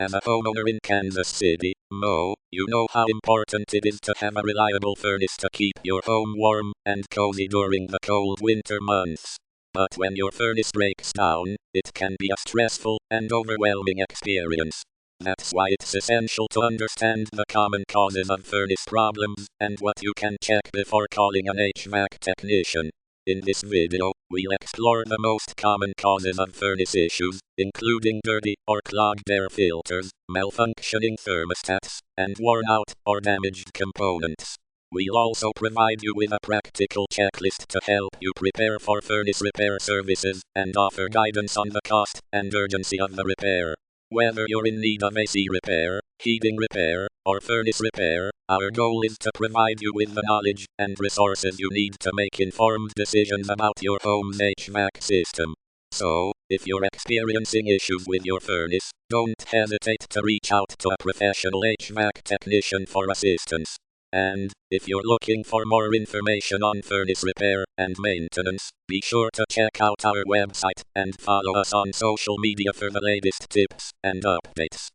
As a homeowner in Kansas City, Mo, you know how important it is to have a reliable furnace to keep your home warm and cozy during the cold winter months. But when your furnace breaks down, it can be a stressful and overwhelming experience. That's why it's essential to understand the common causes of furnace problems and what you can check before calling an HVAC technician. In this video, we'll explore the most common causes of furnace issues, including dirty or clogged air filters, malfunctioning thermostats, and worn-out or damaged components. We'll also provide you with a practical checklist to help you prepare for furnace repair services and offer guidance on the cost and urgency of the repair. Whether you're in need of AC repair, heating repair, or furnace repair, our goal is to provide you with the knowledge and resources you need to make informed decisions about your home's HVAC system. So, if you're experiencing issues with your furnace, don't hesitate to reach out to a professional HVAC technician for assistance. And, if you're looking for more information on furnace repair and maintenance, be sure to check out our website and follow us on social media for the latest tips and updates.